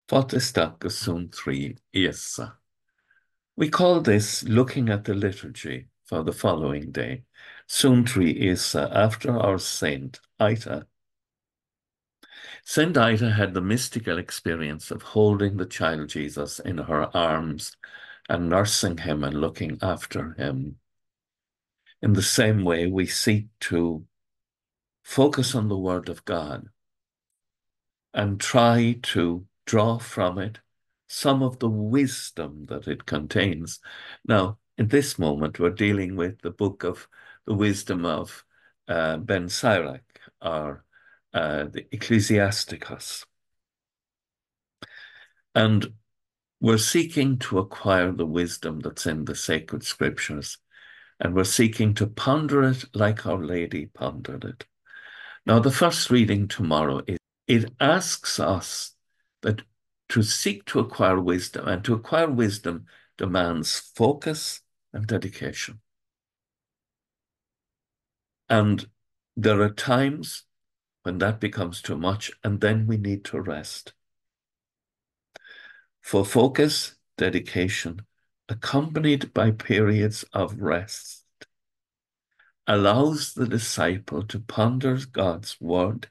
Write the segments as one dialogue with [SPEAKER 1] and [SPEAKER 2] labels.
[SPEAKER 1] Fáisteach go súntraí Íosa. We call this looking at the liturgy for the following day, Súntraí Íosa, after our saint, Ita. Saint Ita had the mystical experience of holding the child Jesus in her arms and nursing him and looking after him. In the same way, we seek to focus on the Word of God and try to draw from it some of the wisdom that it contains. Now, in this moment, we're dealing with the book of the wisdom of Ben Sirach, or the Ecclesiasticus. And we're seeking to acquire the wisdom that's in the sacred scriptures, and we're seeking to ponder it like Our Lady pondered it. Now, the first reading tomorrow it asks us that to seek to acquire wisdom, and to acquire wisdom demands focus and dedication. And there are times when that becomes too much, and then we need to rest. For focus, dedication, accompanied by periods of rest, allows the disciple to ponder God's word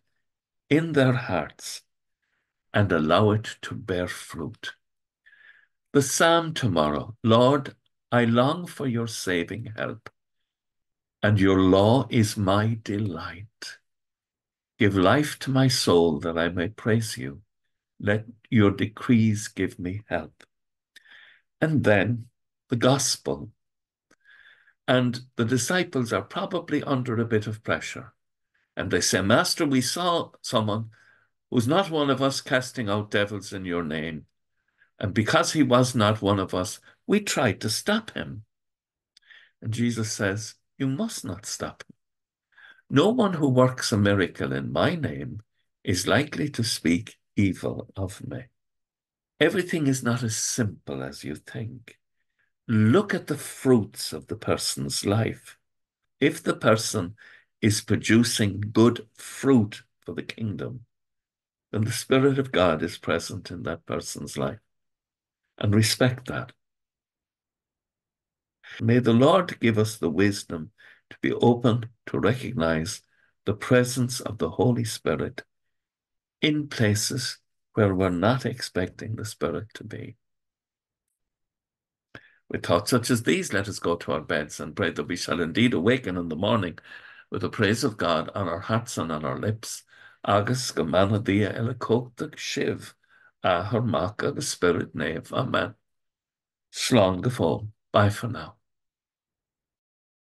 [SPEAKER 1] in their hearts and allow it to bear fruit. The psalm tomorrow: Lord, I long for your saving help, and your law is my delight. Give life to my soul that I may praise you. Let your decrees give me help. And then the gospel. And the disciples are probably under a bit of pressure. And they say, Master, we saw someone who's not one of us casting out devils in your name. And because he was not one of us, we tried to stop him. And Jesus says, you must not stop him. No one who works a miracle in my name is likely to speak evil of me. Everything is not as simple as you think. Look at the fruits of the person's life. If the person is producing good fruit for the kingdom, then the Spirit of God is present in that person's life. And respect that. May the Lord give us the wisdom to be open to recognize the presence of the Holy Spirit in places where we're not expecting the Spirit to be. With thoughts such as these, let us go to our beds and pray that we shall indeed awaken in the morning with the praise of God on our hearts and on our lips. Agus go mana dia elacotach shiv, a her maca the Spirit nave. Amen. Slán go fóill. Bye for now.